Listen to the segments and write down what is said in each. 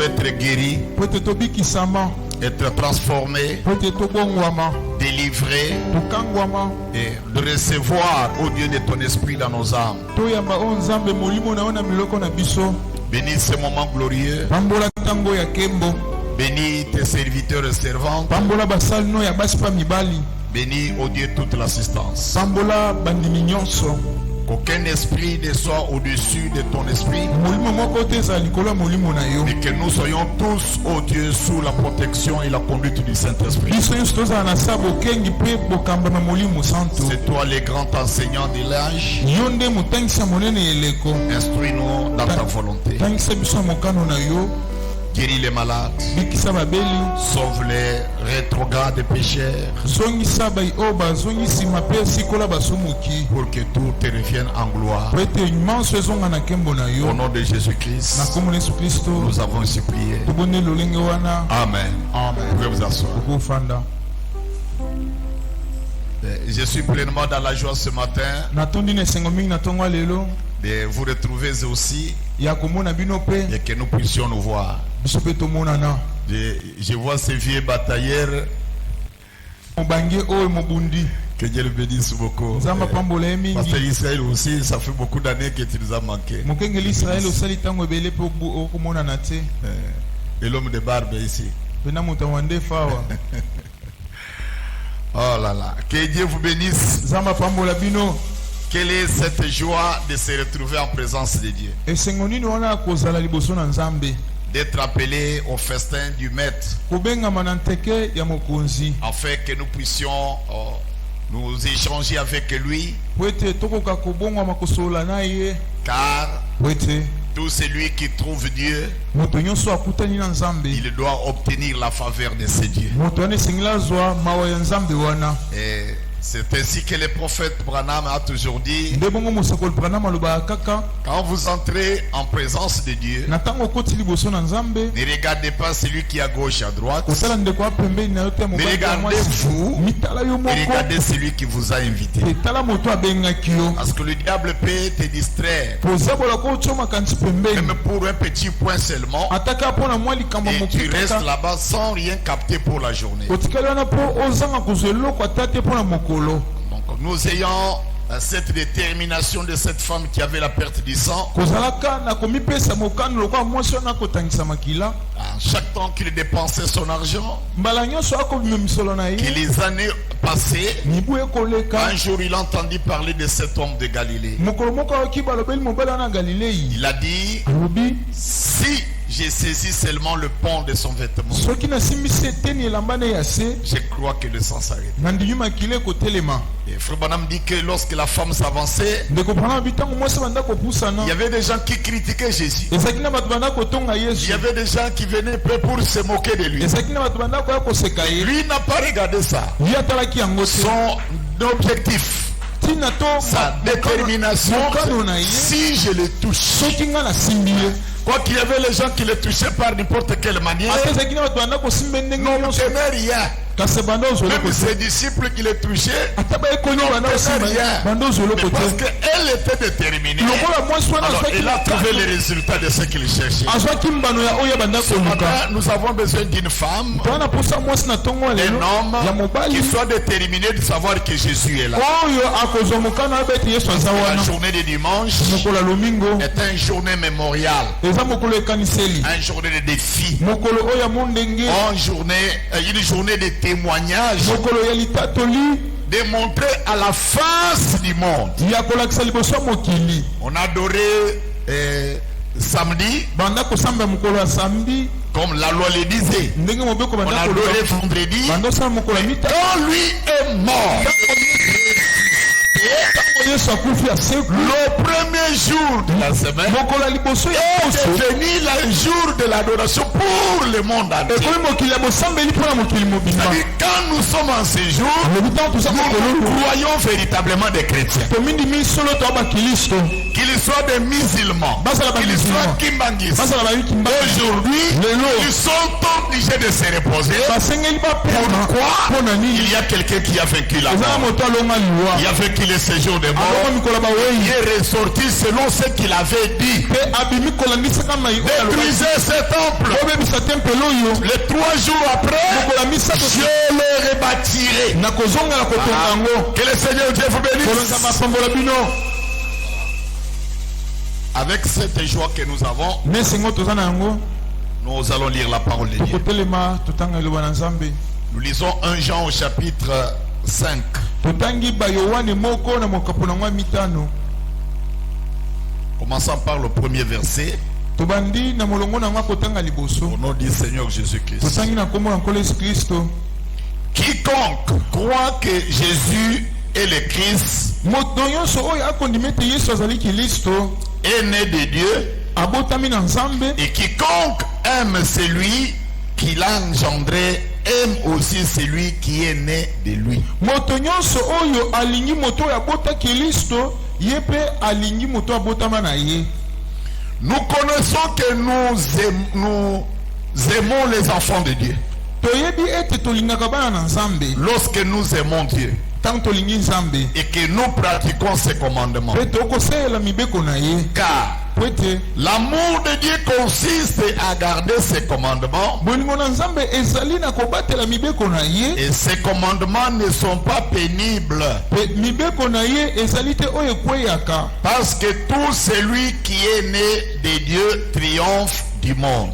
être guéris, être transformés, délivrés et de recevoir, ô Dieu, de ton esprit dans nos âmes. Bénis ce moment glorieux. Bénis tes serviteurs et servantes. Bénis, ô Dieu, toute l'assistance. Qu'aucun esprit ne soit au-dessus de ton esprit. Et que nous soyons tous, ô Dieu, sous la protection et la conduite du Saint-Esprit. C'est toi le grand enseignant de l'âge. Instruis-nous dans ta volonté. Guéris les malades, sauve les rétrogrades pécheurs, pour que tout te revienne en gloire. Au nom de Jésus-Christ, nous avons supplié. Amen. Vous pouvez vous asseoir. Je suis pleinement dans la joie ce matin de vous retrouver aussi et que nous puissions nous voir. Je vois ces vieux batailleurs. Que Dieu le bénisse beaucoup. Pasteur Israël aussi, ça fait beaucoup d'années que tu nous as manqué. Et l'homme de barbe ici. Oh là là. Que Dieu vous bénisse. Quelle est cette joie de se retrouver en présence de Dieu? D'être appelé au festin du Maître, afin que nous puissions nous échanger avec lui, car tout celui qui trouve Dieu, il doit obtenir la faveur de ce Dieu. Et c'est ainsi que le prophète Branham a toujours dit: quand vous entrez en présence de Dieu, ne regardez pas celui qui est à gauche, à droite, mais regardez-vous et regardez celui qui vous a invité. Parce que le diable peut te distraire, même pour un petit point seulement, et tu restes là-bas sans rien capter pour la journée. Donc nous ayons cette détermination de cette femme qui avait la perte du sang. Chaque temps qu'il dépensait son argent, que les années passées, un jour il a entendu parler de cet homme de Galilée. Il a dit: si j'ai saisi seulement le pont de son vêtement, je crois que le sang s'arrête. Et Frère Branham dit que lorsque la femme s'avançait, il y avait des gens qui critiquaient Jésus. Il y avait des gens qui venaient pour se moquer de lui. Lui n'a pas regardé ça. Son objectif, sa détermination, si je le touche. Quoi qu'il y avait les gens qui le touchaient par n'importe quelle manière, n'obtenaient rien. Même ses disciples qui le touchaient n'obtenaient rien. Mais parce qu'elle était déterminée, alors elle a trouvé les résultats de ce qu'il cherchait. Ce matin, nous avons besoin d'une femme, d'un homme qui soit déterminé de savoir que Jésus est là. La journée de dimanche est une journée mémoriale, une journée de défi, une journée de témoignage, de montrer à la face du monde. On a adoré samedi, comme la loi le disait. On a adoré vendredi, quand lui est mort. Le premier jour de la semaine est devenu le jour de l'adoration pour le monde entier. C'est-à-dire, quand nous sommes en ce jour, nous croyons véritablement des chrétiens. Qu'ils soient des musulmans, qu'ils soient kimbangis. Aujourd'hui, ils sont obligés de se reposer. Pourquoi? Il y a quelqu'un qui a vaincu la mort. Il a vaincu le séjour des morts. Il est ressorti selon ce qu'il avait dit. Détruisez ce temple Les 3 jours après, je le rebâtirai. Que le Seigneur Dieu vous bénisse. Avec cette joie que nous avons, nous allons lire la parole de Dieu. Nous lisons 1 Jean au chapitre 5. Commençons par le premier verset. Au nom du Seigneur Jésus-Christ. Quiconque croit que Jésus est le Christ est né de Dieu, et quiconque aime celui qui l'a engendré aime aussi celui qui est né de lui. Nous connaissons que nous aimons les enfants de Dieu lorsque nous aimons Dieu et que nous pratiquons ses commandements. Car l'amour de Dieu consiste à garder ses commandements, et ces commandements ne sont pas pénibles, parce que tout celui qui est né de Dieu triomphe du monde.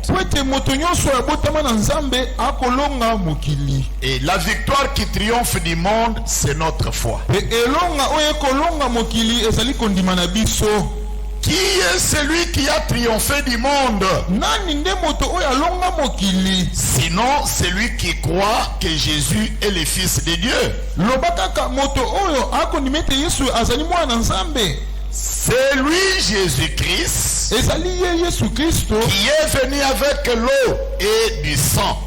Et la victoire qui triomphe du monde, c'est notre foi. Qui est celui qui a triomphé du monde? Sinon, celui qui croit que Jésus est le Fils de Dieu. C'est lui, Jésus-Christ, qui est venu avec l'eau et du sang.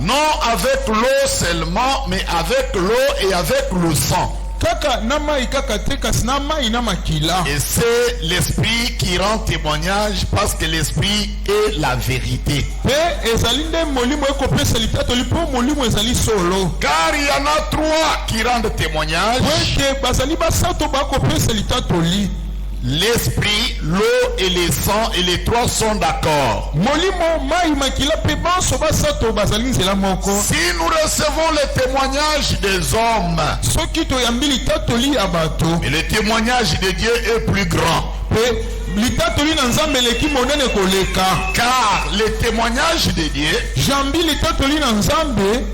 Non avec l'eau seulement, mais avec l'eau et avec le sang. Et c'est l'esprit qui rend témoignage, parce que l'esprit est la vérité. Car il y en a 3 qui rendent témoignage: l'esprit, l'eau et le sang, et les 3 sont d'accord. Si nous recevons le témoignage des hommes, mais le témoignage de Dieu est plus grand. Car le témoignage de Dieu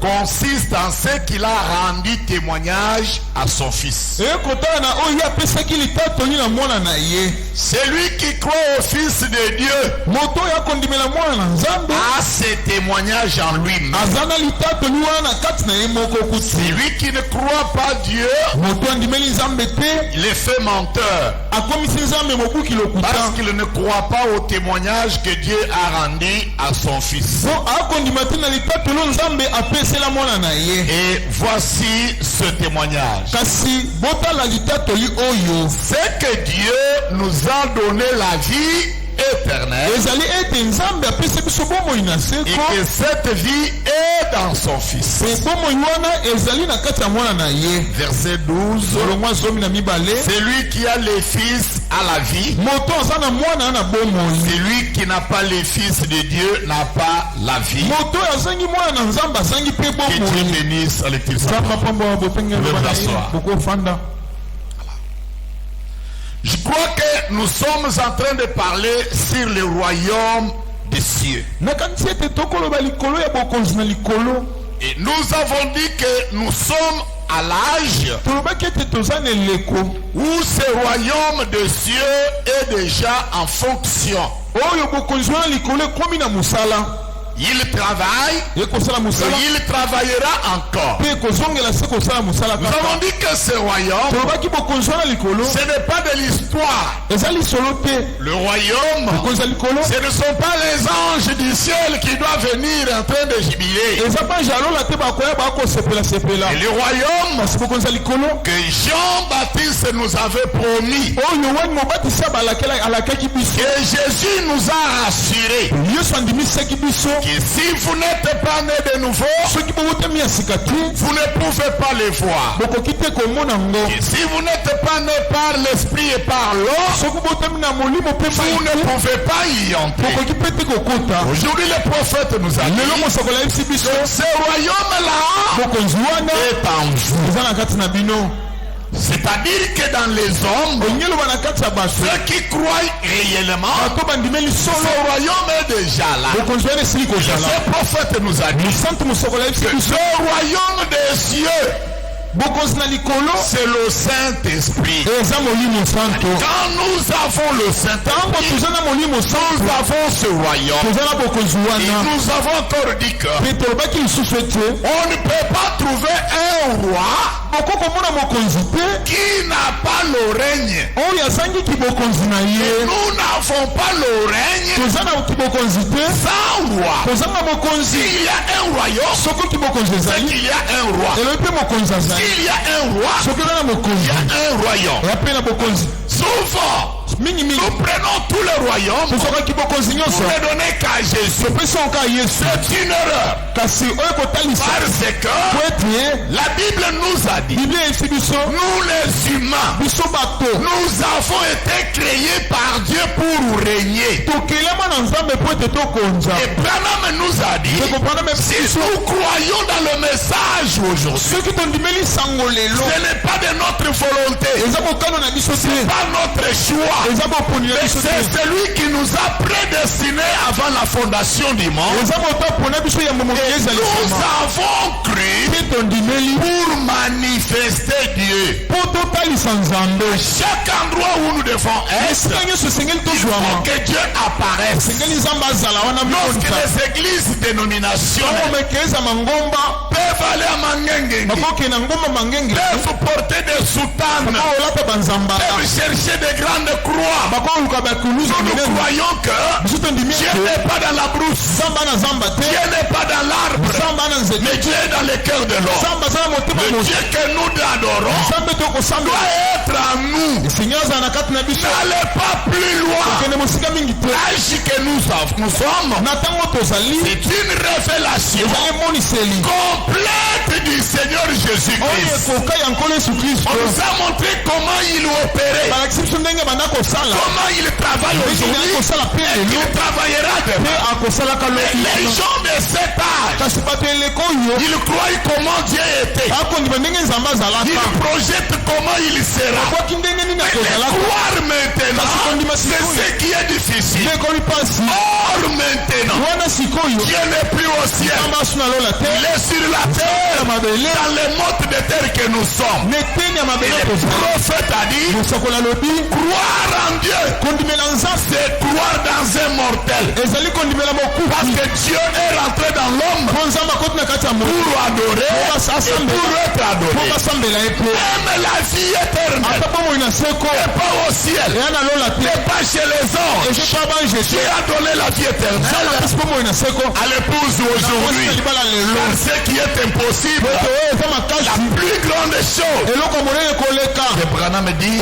consiste en ce qu'il a rendu témoignage à son Fils. Celui qui croit au Fils de Dieu a ce témoignage en lui-même. Celui qui ne croit pas Dieu, il est fait menteur, parce qu'il ne croit pas au témoignage que Dieu a rendu à son Fils. Et voici ce témoignage: c'est que Dieu nous a donné la vie éternelle, et que cette vie est dans son Fils. Verset 12. Celui qui a les fils a la vie, celui qui n'a pas les fils de Dieu n'a pas la vie. Que Dieu bénisse à l'église. Je crois que nous sommes en train de parler sur le royaume des cieux. Et nous avons dit que nous sommes à l'âge où ce royaume des cieux est déjà en fonction. Il travaille et il travaillera encore. Nous avons dit que ce royaume, ce n'est pas de l'histoire. Le royaume, ce ne sont pas les anges du ciel qui doivent venir en train de jubiler. Et le royaume que Jean-Baptiste nous avait promis, que Jésus nous a rassuré, que si vous n'êtes pas né de nouveau, vous ne pouvez pas les voir. Que si vous n'êtes pas né par l'esprit et par l'eau, vous ne pouvez pas y entrer. Aujourd'hui, le prophète nous a dit que ce royaume-là est en vous. C'est-à-dire que dans les hommes, ceux qui croient réellement, ce royaume est déjà là. Ce prophète nous a dit que ce royaume des cieux, c'est le Saint-Esprit. Quand nous avons le Saint-Esprit, nous avons ce royaume. Et nous avons encore dit que on ne peut pas trouver un roi qui n'a pas le règne. Et nous n'avons pas le règne sans roi. S'il y a un royaume, c'est qu'il y a un roi. S'il y a un roi, il y a un royaume. Souvent, nous prenons tous les royaumes pour ne donner qu'à Jésus. C'est une erreur. Parce que la Bible nous a dit, nous les humains, nous avons été créés par Dieu pour régner. Et Branham nous a dit, si nous croyons dans le message aujourd'hui, ce n'est pas de notre volonté, ce n'est pas notre choix, mais c'est celui qui nous a prédestinés avant la fondation du monde. Et nous avons cru pour manifester Dieu. À chaque endroit où nous devons être, il faut que Dieu apparaisse. Lorsque les églises dénominationnelles peuvent aller à Mangenge, peuvent porter des soutanes, peuvent chercher des grandes croix, nous croyons que Dieu n'est pas dans la brousse, Dieu n'est pas dans l'arbre, mais Dieu est dans le cœur de l'homme. Le Dieu que nous adorons doit être en nous. N'allez pas plus loin. L'âge que nous sommes, c'est une révélation complète du Seigneur Jésus-Christ. On nous a montré comment il opérait, comment il travaille aujourd'hui, et qu'il travaillera demain. Les gens de cet âge, ils croient comment Dieu était, ils projettent comment il sera. Mais croire maintenant, c'est ce qui est difficile. Or maintenant, Dieu n'est plus au ciel, il est sur la terre, dans les mottes de terre que nous sommes. Et le prophète a dit, croire en Dieu, c'est croire dans un mortel. Parce que Dieu est rentré dans l'homme pour adorer et pour être adoré. Même la vie éternelle n'est pas au ciel, n'est pas chez les anges. Dieu a donné la vie éternelle à l'épouse aujourd'hui. Car ce qui est impossible, la plus grande chose. Et Branham dit,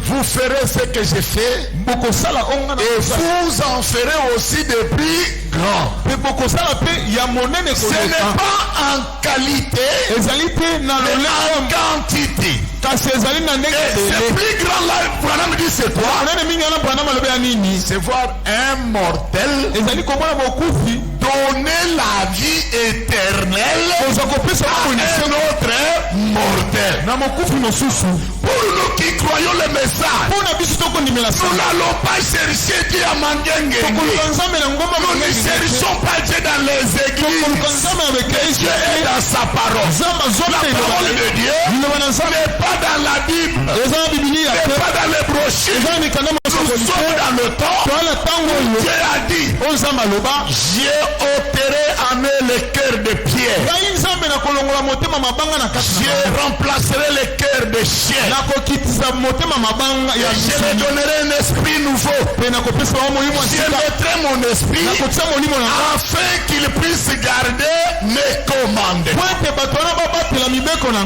vous ferez ce que j'ai fait et vous en ferez aussi de plus grand. Ce n'est pas en qualité, mais en quantité. Et c'est plus grand là. Branham dit c'est quoi? C'est voir un mortel donner la vie éternelle à un autre mortel. Pour nous qui croyons le message, nous n'allons pas chercher Dieu à Mangenge. Nous ne cherchons pas Dieu dans les églises. Dieu est dans sa parole. La parole de Dieu n'est pas dans la Bible, n'est pas dans les brochures. Nous sommes dans le temps où Dieu a dit, j'ai ôterai en eux le cœur de pierre, je remplacerai le cœur de chien, et je leur donnerai un esprit nouveau, je mettrai mon esprit afin qu'ils puissent garder mes commandements.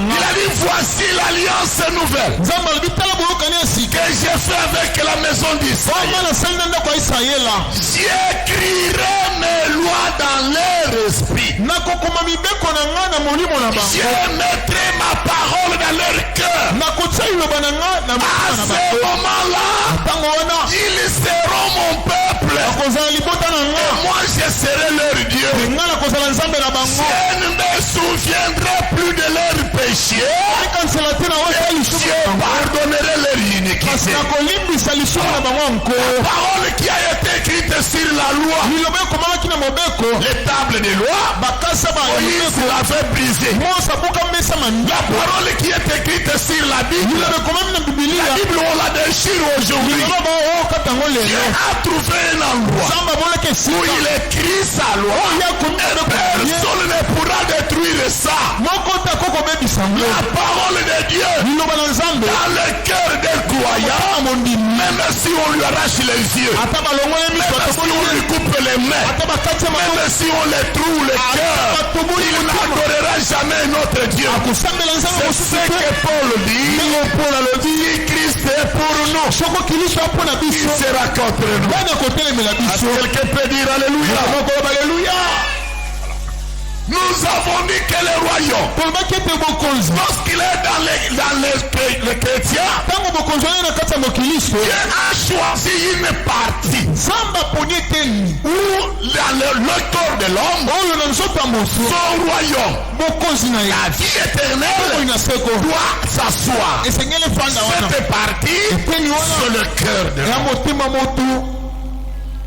Il a dit, voici l'alliance nouvelle que j'ai fait avec la maison d'Israël. J'écrirai mes mes lois dans leur esprit. Je mettrai ma parole dans leur cœur. À ce moment-là, ils seront mon peuple. Et moi, je serai leur Dieu. Je ne me souviendrai plus de leurs péchés. Et je pardonnerai leur iniquité. La parole qui a été écrite sur la loi, les tables des lois, Moïse l'avait brisée. La parole qui est écrite sur la Bible, on la déchire aujourd'hui. Dieu a trouvé un endroit où il écrit sa loi et personne ne pourra détruire ça. La parole de Dieu dans le cœur des croyants, même si on lui arrache les yeux, même si on lui coupe les mains, même si on les trouve le cœur, il n'adorera jamais notre Dieu. C'est ce que Paul dit. Si Christ est pour nous, qui sera contre nous? Est-ce que quelqu'un peut dire alléluia? Nous avons dit que le royaume, lorsqu'il est dans les chrétiens, Dieu a choisi une partie où dans le corps de l'homme, son royaume, la vie éternelle doit s'asseoir. Cette partie, c'est le cœur de l'homme.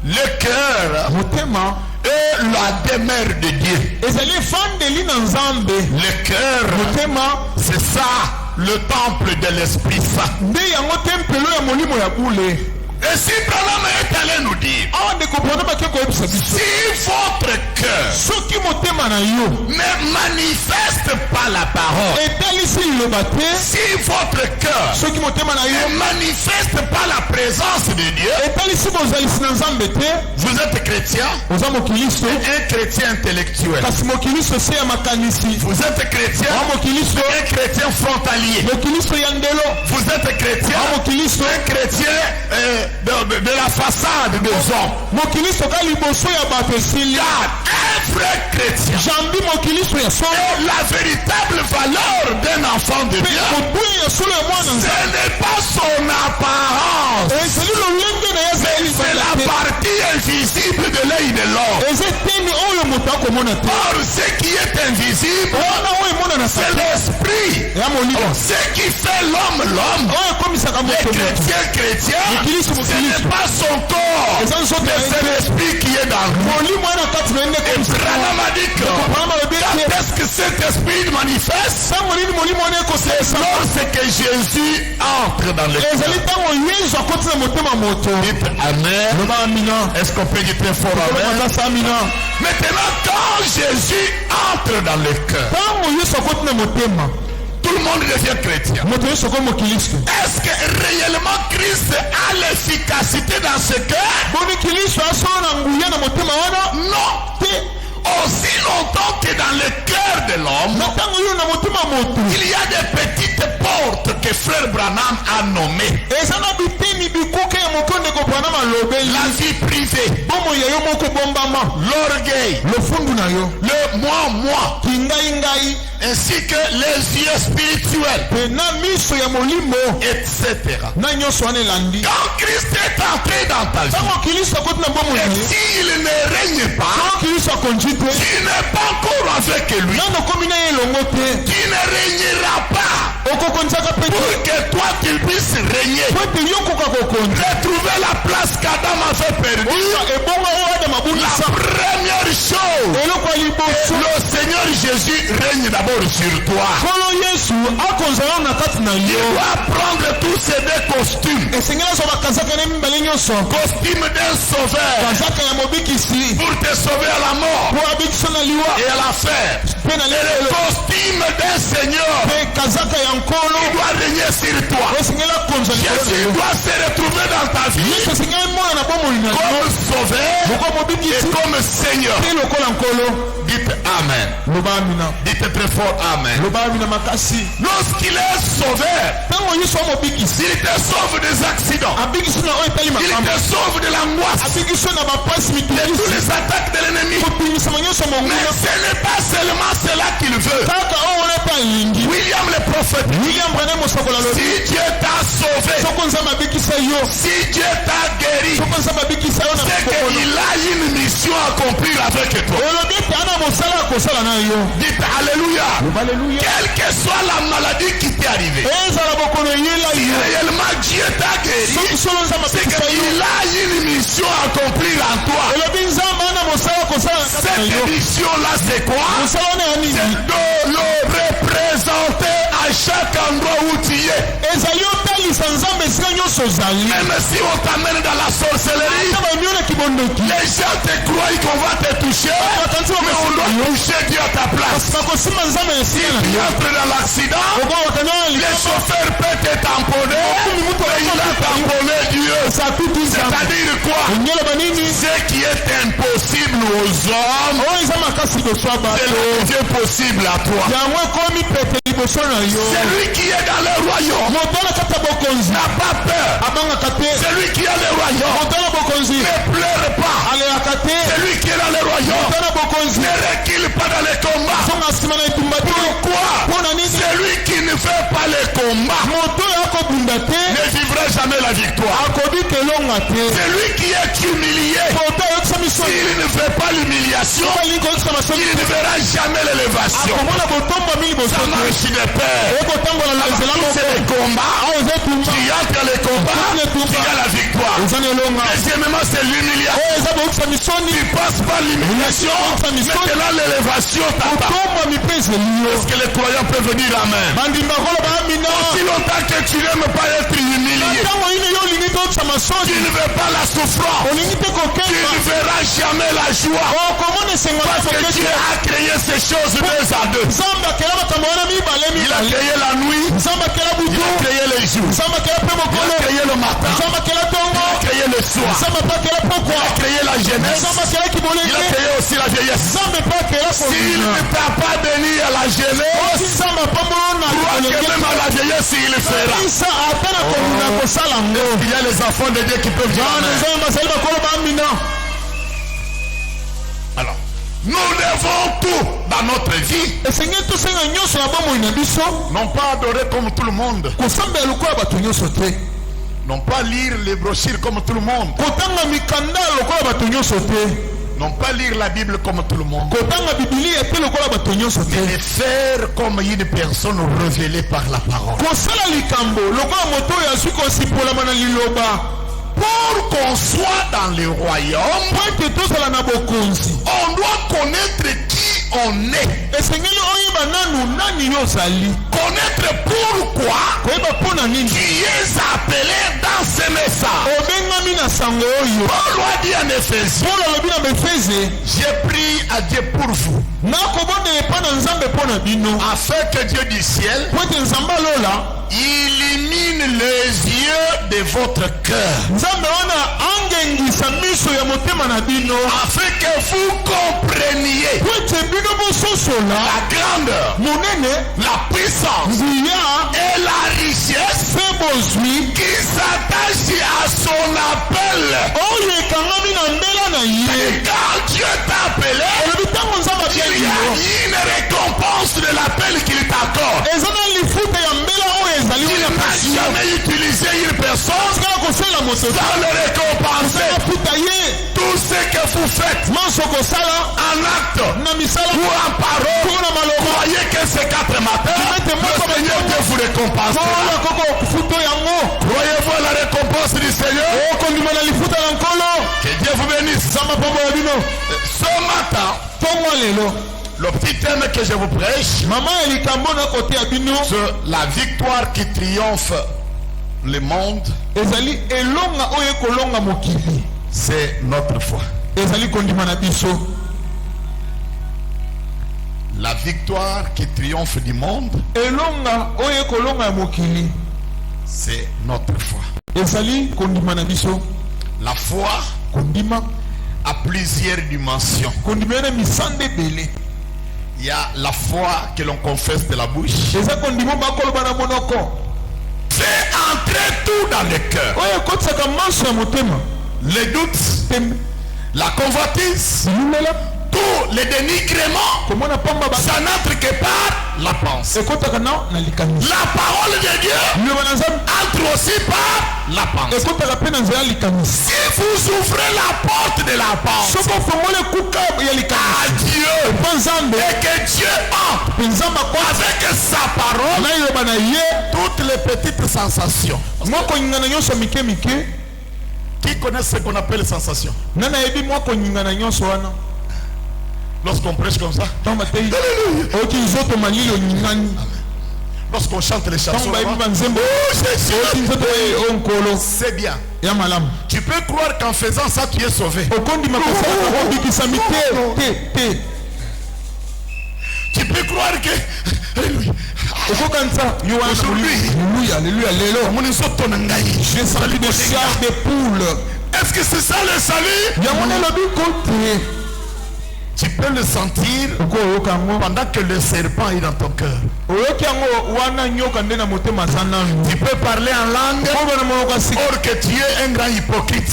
Le cœur et la demeure de Dieu. Le cœur, c'est ça, le temple de l'Esprit Saint. Et si Branham est allé nous dire, si votre cœur ne manifeste pas la parole, si votre cœur ne manifeste pas la présence de Dieu, vous êtes chrétien, un chrétien intellectuel. Vous êtes chrétien, un chrétien frontalier. Vous êtes chrétien, un chrétien de la façade des hommes. Un vrai chrétien. Et la véritable valeur d'un enfant de Dieu, ce n'est pas son apparence, c'est la partie invisible de l'œil de l'homme. Or, ce qui est invisible, c'est l'esprit. Ce qui fait l'homme, les chrétiens, ce n'est pas son corps, mais c'est l'esprit qui est dans lui. Et Branham a dit que quand est-ce que cet esprit manifeste? C'est lorsque Jésus entre dans le cœur. Dites Amen. Est-ce qu'on peut dire très fort Amen? Maintenant, quand Jésus entre dans le cœur, tout le monde devient chrétien. Est-ce que réellement Christ a l'efficacité dans ce cœur? Non. Aussi longtemps que dans le cœur de l'homme, il y a des petites portes que frère Branham a nommées. La vie privée, l'orgueil, le moi, ainsi que les yeux spirituels, etc. Quand Christ est entré dans ta vie, et s'il ne règne pas, tu n'es pas encore avec lui, tu ne régneras pas pour que toi tu puisses régner, retrouver la place qu'Adam avait perdue. La première chose, le Seigneur Jésus règne d'abord sur toi. Il doit prendre tous ces deux costumes. Costume d'un sauveur pour te sauver à la mort et à la fer. Et le costume d'un Seigneur, il doit régner sur toi. Jésus doit se retrouver dans ta vie comme sauveur et comme Seigneur. Dites Amen. Dites très fort Amen. Lorsqu'il est sauveur, il te sauve des accidents. Il te sauve de l'angoisse, de toutes les attaques de l'ennemi. Mais ce n'est pas seulement cela qu'il veut. William le prophète, si Dieu t'a sauvé, si Dieu t'a guéri, c'est qu'il a une mission à accomplir avec toi. Dites Alléluia. Quelle que soit la maladie qui t'est arrivée, si réellement Dieu t'a guéri, c'est qu'il a une mission à accomplir en toi. Cette mission-là, c'est quoi? C'est de le représenter à chaque endroit où tu es. Même si on t'amène dans la sorcellerie, les gens te croient qu'on va te toucher, mais on doit toucher Dieu à ta place. Si tu entres dans l'accident, les chauffeurs peuvent te tamponner, mais il a tamponné Dieu. C'est-à-dire quoi? Ce qui est impossible aux hommes, c'est possible à toi. Celui qui est dans le royaume n'a pas peur. Celui qui est dans le royaume ne pleure pas. Celui qui est dans le royaume ne recule pas dans les combats. Pourquoi? Celui qui ne fait pas les combats ne vivra jamais la victoire. Celui qui est humilié, s'il ne fait pas l'humiliation, il ne verra jamais l'élévation. Ça marche de paix. C'est les combats. Tu as les combats, tu as la victoire. Deuxièmement, c'est l'humiliation. Tu passes par l'humiliation, maintenant l'élévation t'attend. Est-ce que les croyants peuvent venir amen? Aussi longtemps que tu n'aimes pas être humilié, tu ne veux pas la souffrance, tu ne verras jamais la joie. Parce que Dieu a créé ces choses deux à deux. Il a créé la nuit, il a créé les jours, il a créé le matin, il a créé le soir, il a créé la jeunesse, il a créé aussi la vieillesse. S'il ne t'a pas béni à la jeunesse, crois que même à la vieillesse il le fera. Il y a les enfants de Dieu qui peuvent dire amen. Alors, nous devons tout dans notre vie, non pas adorer comme tout le monde, non pas lire les brochures comme tout le monde, non pas lire la Bible comme tout le monde, mais faire comme une personne révélée par la parole. Pour qu'on soit dans le royaume, on doit connaître qui on est. Connaître pourquoi tu es appelé dans ce message. Paul a dit en Éphésiens, j'ai prié à Dieu pour vous, afin que Dieu du ciel illumine les yeux de votre cœur, afin que vous compreniez la grandeur, la puissance et la richesse qui s'attache à son appel. Et quand Dieu t'a appelé, il y a une récompense de l'appel qu'il t'accorde. Il n'a jamais utilisé une personne sans le récompenser. Tout ce que vous faites en acte ou en parole, croyez que ces 4 matins, le Seigneur Dieu vous récompensera. Croyez-vous à la récompense du Seigneur? Que Dieu vous bénisse. Ce matin, le petit thème que je vous prêche, c'est la victoire qui triomphe le monde. C'est notre foi. La victoire qui triomphe du monde, c'est notre foi. La foi a plusieurs dimensions. Il y a la foi que l'on confesse de la bouche. Fais entrer tout dans le cœur. Les doutes, la convoitise, tout les dénigrements, ça n'entre que par la pensée. La parole de Dieu entre aussi par la pensée. Si vous ouvrez la porte de la pensée à Dieu et que Dieu entre avec sa parole, toutes les petites sensations. Qui connaît ce qu'on appelle sensation? Lorsqu'on prêche comme ça, lorsqu'on chante les chansons, c'est bien. Tu peux croire qu'en faisant ça tu es sauvé. Tu peux croire que j'ai senti des chars de poules. Est-ce que c'est ça le salut? Tu peux le sentir pendant que le serpent est dans ton cœur. Tu peux parler en langue or que tu es un grand hypocrite.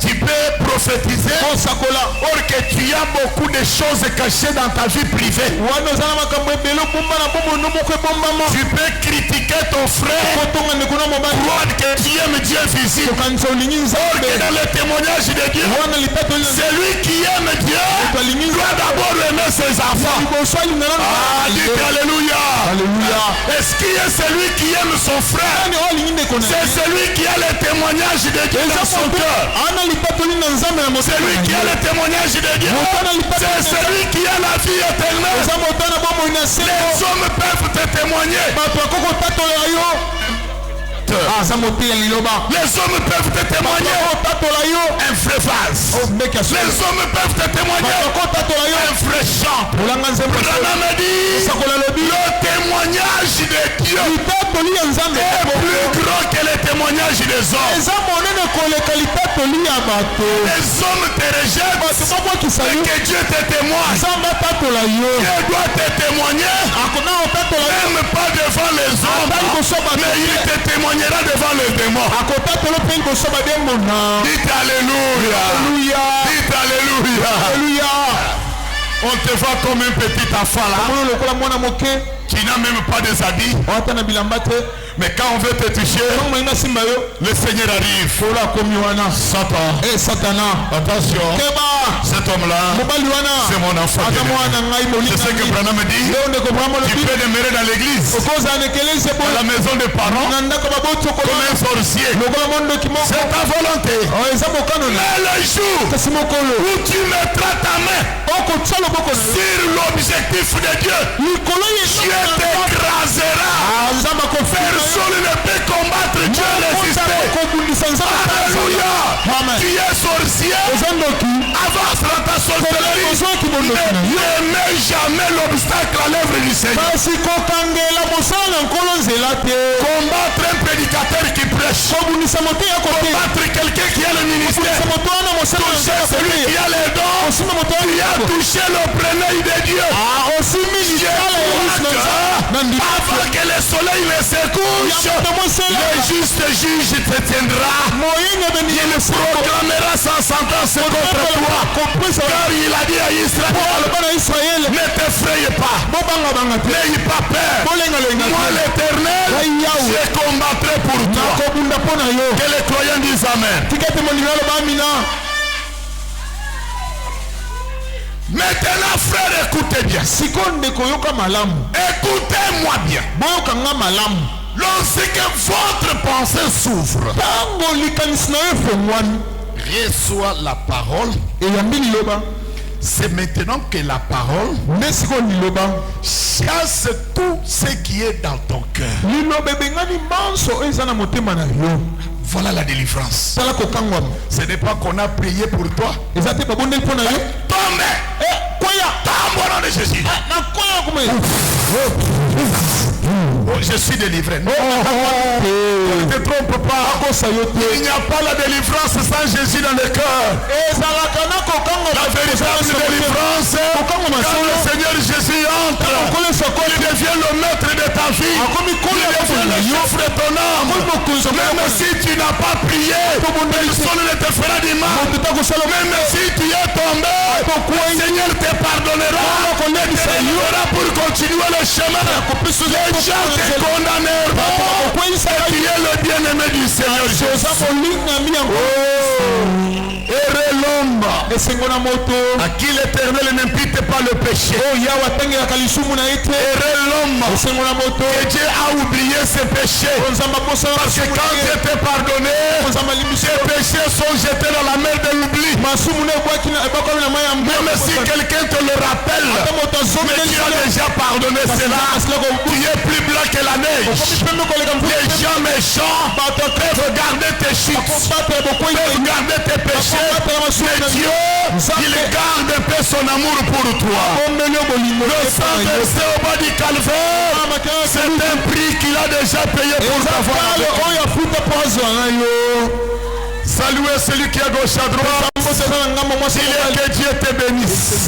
Tu peux prophétiser or que tu as beaucoup de choses cachées dans ta vie privée. Tu peux critiquer ton frère, croire que tu aimes Dieu visible, or que dans le témoignage de Dieu, celui qui aime Dieu doit d'abord aimer ses enfants. Dites alléluia. Est-ce qu'il y a celui qui aime son frère? C'est celui qui a le témoignage de Dieu dans son cœur. Celui qui a le témoignage de Dieu, c'est celui qui a la vie éternelle. Les hommes peuvent te témoigner. Les hommes peuvent te témoigner un vrai vase. Les hommes peuvent te témoigner un vrai chant. Le témoignage de Dieu est plus grand que le témoignage des hommes. Les hommes te rejettent, mais que Dieu te témoigne. Dieu doit te témoigner, même pas devant les hommes, mais il te témoignera devant les démons. Dites alléluia. Dites alléluia. On te voit comme un petit enfant là qui n'a même pas des habits. Mais quand on veut te toucher, le Seigneur arrive. Satan. Attention. Cet homme-là, c'est mon enfant. C'est ce que Branham me dit. Tu peux demeurer dans l'église, dans la maison des parents, comme un sorcier. C'est ta volonté. Mais le jour où tu mettras ta main sur l'objectif de Dieu, Dieu t'écrasera. Personne ne peut combattre Dieu et résister. Alléluia. Tu es sorcier. Avance dans ta sorcellerie. Ne mets jamais l'obstacle à l'œuvre du Seigneur. Combattre un prédicateur qui prêche. Combattre quelqu'un qui a le ministère. Toucher celui qui a les dons. Qui a touché le prénom de Dieu. Avant que le soleil ne se couche, le juste juge te tiendra. Il proclamera sa sentence contre toi. Car il a dit à Israël, ne t'effraie pas, n'aie pas peur. Moi l'Éternel, je combattrai pour toi. Que les croyants disent Amen. Maintenant frère, écoutez bien. Écoutez-moi bien. Lorsque votre pensée s'ouvre, reçoit la parole. C'est maintenant que la parole chasse tout ce qui est dans ton cœur. Voilà la délivrance. Ce n'est pas qu'on a prié pour toi. Tombe. Tombe au nom de Jésus. Oh, je suis délivré. Non, ne te trompe pas. Il n'y a pas la délivrance sans Jésus dans le cœur. La véritable délivrance, quand le Seigneur Jésus entre, il devient le maître de ta vie. Il devient le chef de ton âme. Même si tu n'as pas prié, personne ne te fera du mal. Même si tu es tombé, le Seigneur te pardonnera. Il te saluera pour continuer le chemin. Les gens te condamneront. Et tu es le bien-aimé du Seigneur Jésus. À qui l'Éternel n'impute pas le péché. Que Dieu a oublié ses péchés. Parce que quand Dieu t'a pardonné, ses péchés sont jetés dans la mer de l'oubli. Même si quelqu'un te le rappelle, mais tu as déjà pardonné cela, tu es plus blanc que la neige. Les gens méchants peuvent garder tes chutes, peuvent garder tes péchés, mais Dieu, il garde un peu son amour pour toi. Le sang versé au bas du calvaire, c'est un prix qu'il a déjà payé pour t'avoir. Saluez celui qui est à gauche à droite. Que Dieu te bénisse.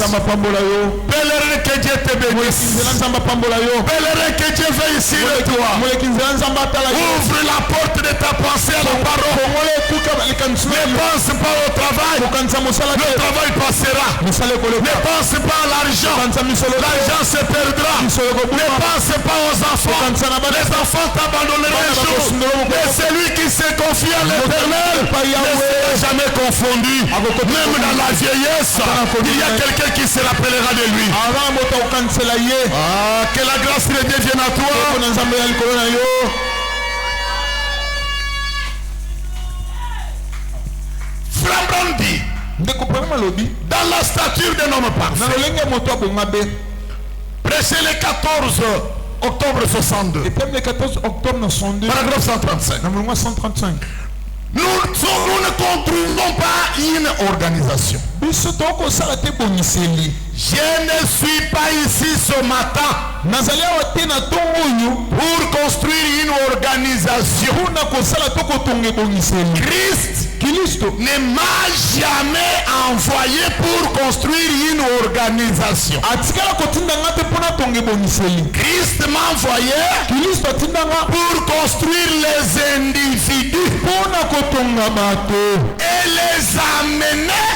Pèlerin, que Dieu te bénisse. Pèlerin, que Dieu veille ici de toi. Ouvre la porte de ta pensée à la parole. Ne pense pas au travail. Le travail passera. Ne pense pas à l'argent. L'argent se perdra. Ne pense pas aux enfants. Les enfants t'abandonneront un jour. Mais celui qui se confie à l'Éternel ne sera jamais confondu. Même dans la vieillesse, il y a quelqu'un qui se rappellera de lui. Que la grâce de Dieu vienne à toi. Frère dit, dans la stature d'un homme parfait, prêché le 14 octobre 62, paragraphe 135. Nous ne contrôlons pas une organisation. Je ne suis pas ici ce matin pour construire une organisation. Christ ne m'a jamais envoyé pour construire une organisation. Christ m'a envoyé pour construire les individus et les amener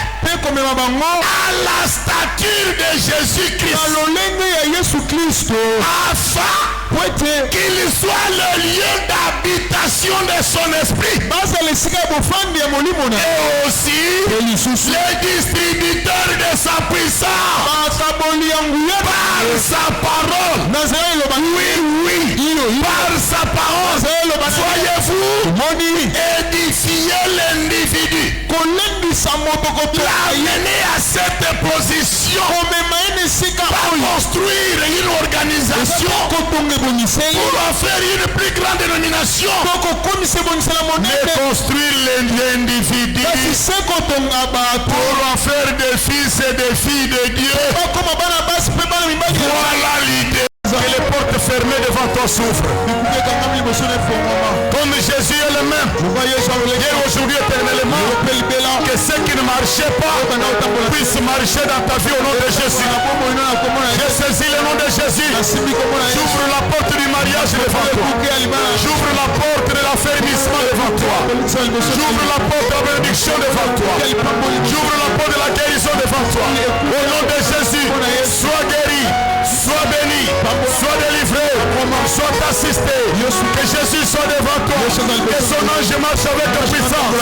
à la stature de Jésus-Christ afin qu'il soit le lieu d'habitation de son esprit et aussi le distributeur de sa puissance par sa parole. Oui, par sa parole. Soyez-vous édifiez l'individu, l'amener à cette position, pas construire une organisation pour en faire une plus grande dénomination, mais construire l'individu pour en faire des fils et des filles de Dieu. Voilà l'idée. Et les portes fermées devant toi s'ouvrent. Comme Jésus est le même hier, aujourd'hui, éternellement, que ceux qui ne marchaient pas puissent marcher dans ta vie au nom de Jésus. Je saisis le nom de Jésus. J'ouvre la porte du mariage devant toi. J'ouvre la porte de l'affermissement devant toi. J'ouvre la porte de la bénédiction devant toi. J'ouvre la porte de la guérison devant toi. Au nom de Jésus, sois guéri, sois béni, sois délivré, sois assisté. Que Jésus soit devant toi. Que son ange marche avec ta puissance.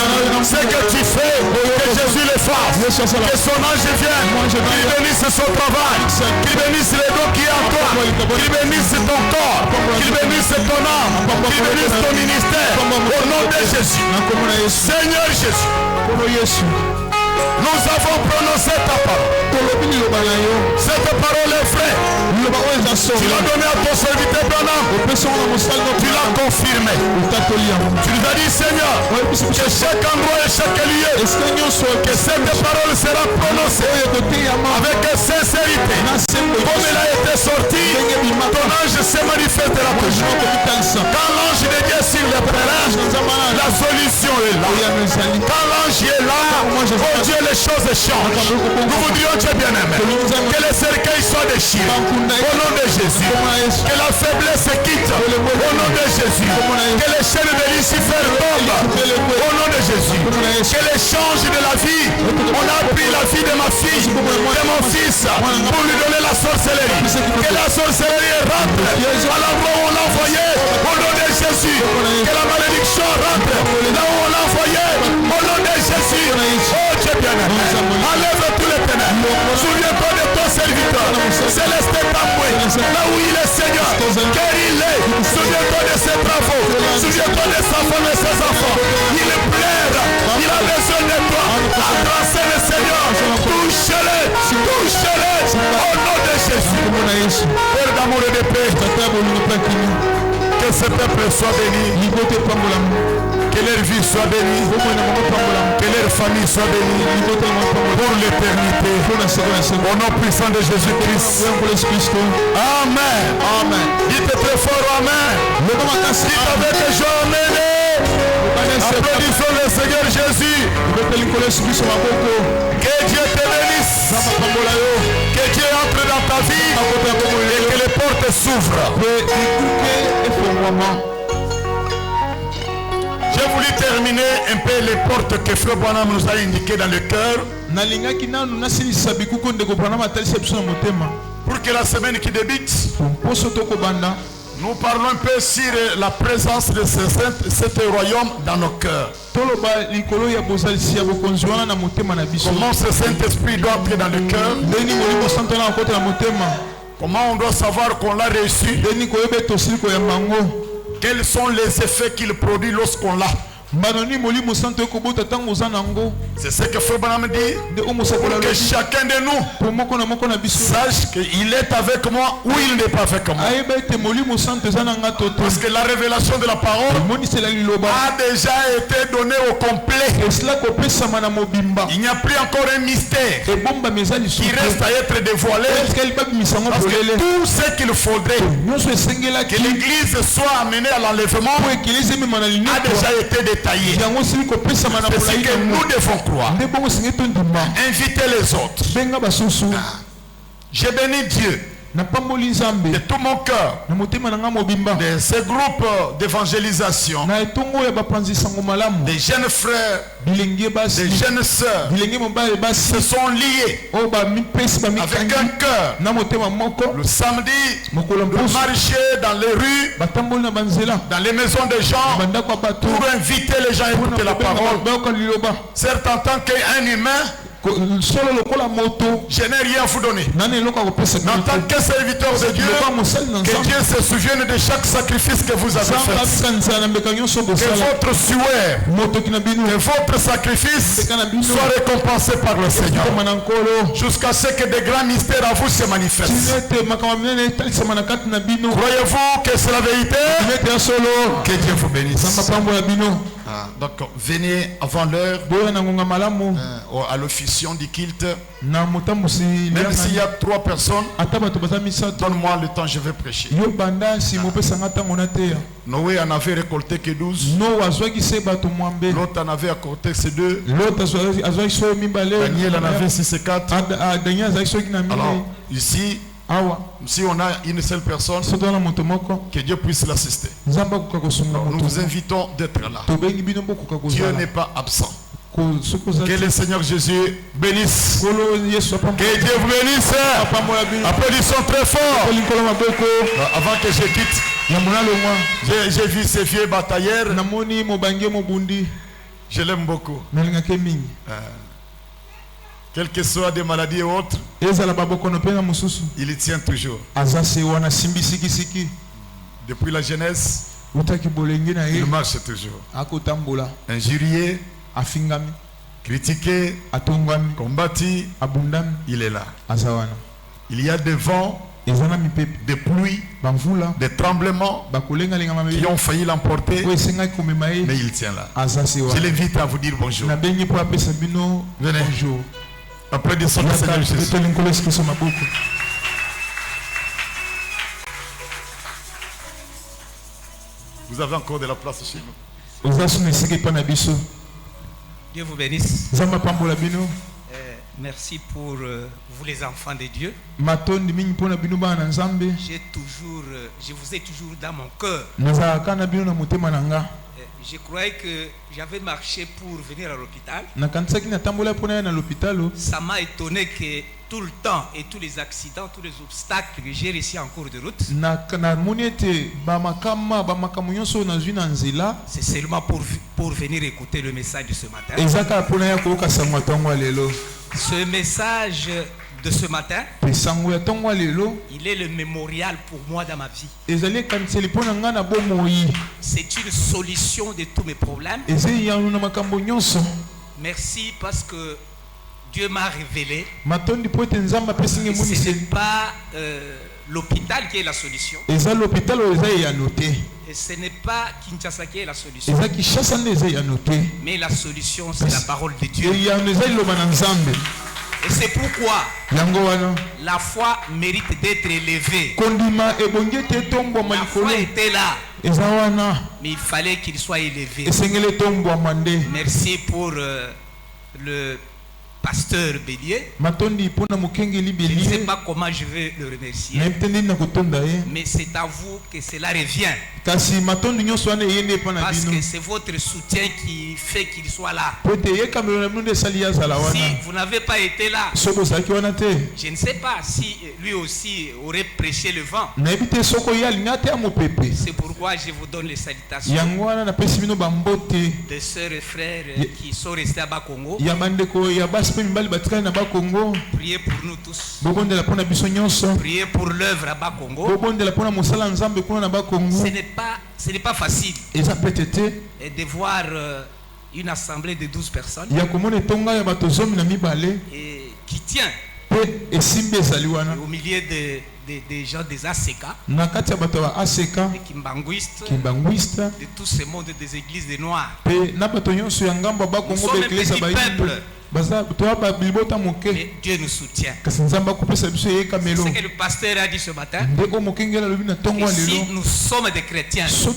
Ce que tu fais, que Jésus le fasse. Que son ange vienne, qu'il bénisse son travail, qu'il bénisse les dons qui est en toi, qu'il bénisse ton corps, qu'il bénisse ton âme, qu'il bénisse ton ministère. Au nom de Jésus. Seigneur Jésus, nous avons prononcé ta parole. Cette parole est vraie. Tu l'as donnée à ton serviteur Branham. Tu l'as confirmé. Tu nous as dit, Seigneur, que chaque endroit et chaque lieu, que cette parole sera prononcée avec sincérité. Comme elle a été sortie, ton ange se manifestera toujours. Quand l'ange de Dieu est sur le terrain, la solution est là. Quand l'ange est là, oh Dieu, les choses changent. Nous voudrions, Dieu bien-aimé, que les cercueils soient déchirés au nom de Jésus. Que la faiblesse quitte au nom de Jésus. Que les chaînes de Lucifer tombent au nom de Jésus. Que l'échange de la vie, on a pris la vie de ma fille, de mon fils, pour lui donner la sorcellerie. Que la sorcellerie rentre à l'endroit où on l'a envoyé au nom de Jésus. Que la malédiction rentre là où on l'a envoyé au nom de Jésus. Oh Dieu bien-aimé, enlève tous les ténèbres. Souviens-toi de ton serviteur, Céleste Tamoué, là où il est Seigneur, car il est. Souviens-toi de ses travaux, souviens-toi de sa femme et ses enfants. Il pleure, il a besoin de toi. Adressez le Seigneur, touche-le, touche-le au nom de Jésus. Père d'amour et de paix, que ce peuple soit béni, que leur vie soit bénie, que leur famille soit bénie pour l'éternité. Au nom puissant de Jésus-Christ. Amen. Amen. Dites très fort Amen. Dites avec joie Amen. Applaudissons le Seigneur Jésus. Que Dieu te bénisse. Que Dieu entre dans ta vie et que les portes s'ouvrent. J'ai voulu terminer un peu les portes que Frère Branham nous a indiquées dans le cœur. Pour que la semaine qui débute, nous parlons un peu sur la présence de cet royaume dans nos cœurs. Comment ce Saint-Esprit doit entrer dans le cœur. Comment on doit savoir qu'on l'a reçu. Quels sont les effets qu'il produit lorsqu'on l'a. C'est ce que Frère Branham dit. Pour que chacun de nous sache qu'il est avec moi ou il n'est pas avec moi. Parce que la révélation de la parole a déjà été donnée au complet. Il n'y a plus encore un mystère qui reste à être dévoilé. Parce que tout ce qu'il faudrait que l'Église soit amenée à l'enlèvement a déjà été détaillé. C'est ce que nous devons croire. Invitez les autres. J'ai béni Dieu de tout mon cœur de ce groupe d'évangélisation, des jeunes frères, des jeunes sœurs se sont liés avec un cœur. Le samedi, de marcher dans les rues, dans les maisons des gens, pour inviter les gens à écouter la parole. Certes, en tant qu'un humain, je n'ai rien à vous donner. Mais en tant que serviteur de Dieu, que Dieu se souvienne de chaque sacrifice que vous avez fait. Que votre souhait, que votre sacrifice soit récompensé par le Seigneur. Jusqu'à ce que des grands mystères à vous se manifestent. Croyez-vous que c'est la vérité? Que Dieu vous bénisse. Donc venez avant l'heure à l'officiant du culte. Même s'il y a 3 personnes, donne-moi le temps, je vais prêcher. Noé en avait récolté que 12. L'autre en avait récolté que 2. Daniel en avait 6 et 4. Alors ici, si on a une seule personne, que Dieu puisse l'assister. Nous vous invitons d'être là. Dieu n'est pas absent. Que le Seigneur Jésus bénisse. Que Dieu vous bénisse. Applaudissons très fort. Avant que je quitte, j'ai vu ces vieux batailleurs. Je l'aime beaucoup. Quelles que soient des maladies et autres, il tient toujours. Depuis la jeunesse, il marche toujours. Injurié, critiqué, combattu, il est là. Il y a des vents, des pluies, des tremblements qui ont failli l'emporter, mais il tient là. Je l'invite à vous dire bonjour. Venez. Applaudissons le Seigneur Jésus. Vous avez encore de la place chez nous. Dieu vous bénisse. Merci pour vous les enfants de Dieu. Je vous ai toujours dans mon cœur. Je croyais que j'avais marché pour venir à l'hôpital. Ça m'a étonné que tout le temps et tous les accidents, tous les obstacles que j'ai réussi en cours de route, c'est seulement pour venir écouter le message de ce matin. Ce message de ce matin, il est le mémorial pour moi dans ma vie. C'est une solution de tous mes problèmes. Merci parce que Dieu m'a révélé que ce n'est pas l'hôpital qui est la solution. Et ce n'est pas Kinshasa qui est la solution. Mais la solution, c'est la parole de Dieu. Et c'est pourquoi la foi mérite d'être élevée. La foi était là, mais il fallait qu'il soit élevé. Merci pour le pasteur Bélier. Je ne sais pas comment je vais le remercier, mais c'est à vous que cela revient. Parce que c'est votre soutien qui fait qu'il soit là. Si vous n'avez pas été là, je ne sais pas si lui aussi aurait prêché le vent. C'est pourquoi je vous donne les salutations des sœurs et frères qui sont restés à Bas-Congo. Priez pour nous tous. Priez pour l'œuvre à Bas-Congo. Ce n'est pas facile de voir une assemblée de 12 personnes et qui tient au milieu des gens des ACK, des Kimbanguistes, de tout ce monde des églises des Noirs. Nous sommes un petit peuple. Mais Dieu nous soutient. C'est ce que le pasteur a dit ce matin. Et si nous sommes des chrétiens, si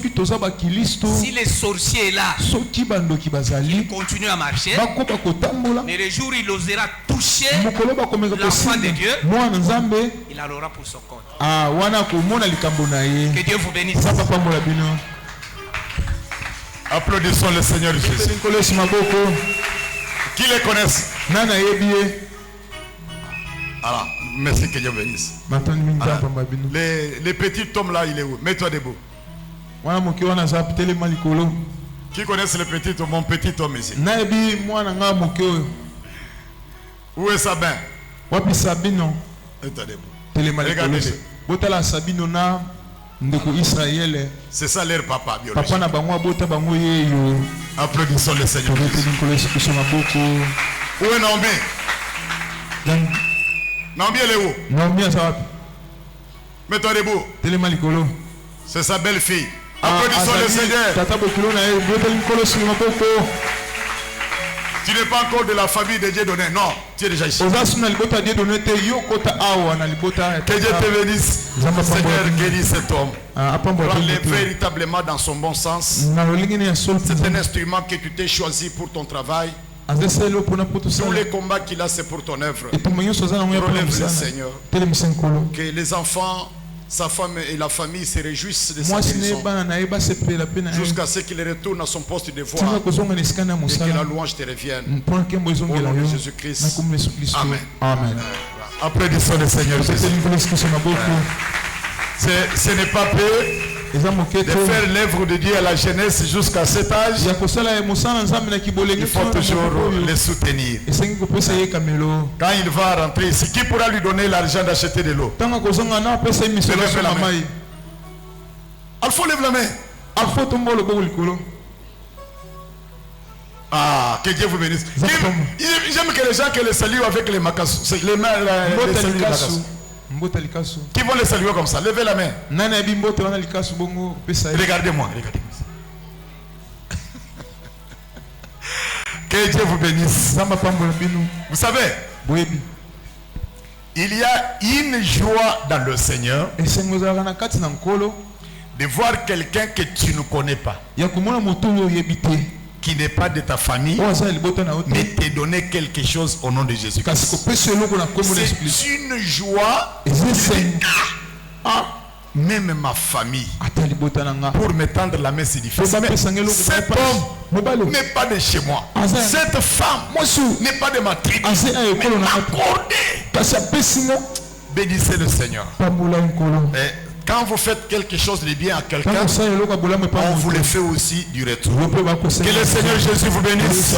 les sorciers là, ils continuent à marcher, mais le jour où il osera toucher l'enfant de Dieu, il en aura pour son compte. Que Dieu vous bénisse. Applaudissons le Seigneur Jésus. Qui les connaissent? Alors, merci, que Dieu bénisse. Les petits tomes là, il est où? Mets-toi debout. Qui connaissent les petits tomes? Mon petit tome ici. Où est Sabin? Mets-toi debout. Regardez. C'est ça leur papa biologique. Applaudissons le Seigneur. Où est Naomi? Naomi, elle est où? Mets-toi debout. C'est sa belle-fille. Applaudissons le Seigneur. Tu n'es pas encore de la famille de Dieu donné. Non, tu es déjà ici. Que Dieu te bénisse. Seigneur, guéris cet homme. Prends-le véritablement dans son bon sens. C'est un instrument que tu t'es choisi pour ton travail. Tous les combats qu'il a, c'est pour ton œuvre. Relève-le, Seigneur. Que les enfants, sa femme et la famille se réjouissent de sa guérison jusqu'à ce qu'il retourne à son poste de devoir et que la louange te revienne. Au nom de Jésus-Christ. Amen. Amen. Applaudissons le Seigneur Jésus. Ce n'est pas peu de faire l'œuvre de Dieu à la jeunesse jusqu'à cet âge. Il faut toujours les soutenir. Quand il va rentrer ici, qui pourra lui donner l'argent d'acheter de l'eau? Alpha, lève la main. Ah, que Dieu vous bénisse. J'aime que les gens qui les saluent avec les macassous, les mains, qui vont les saluer comme ça. Levez la main. Regardez-moi. Que Dieu vous bénisse. Vous savez, il y a une joie dans le Seigneur de voir quelqu'un que tu ne connais pas, qui n'est pas de ta famille, mais te donner quelque chose au nom de Jésus. C'est une joie. Même ma famille, pour me tendre la main, c'est difficile. Mais cet homme n'est pas de chez moi. Cette femme n'est pas de ma tribu. Mais accordé. Bénissez le Seigneur. Et quand vous faites quelque chose de bien à quelqu'un, on vous le fait aussi du retour. Que le Seigneur Jésus vous bénisse.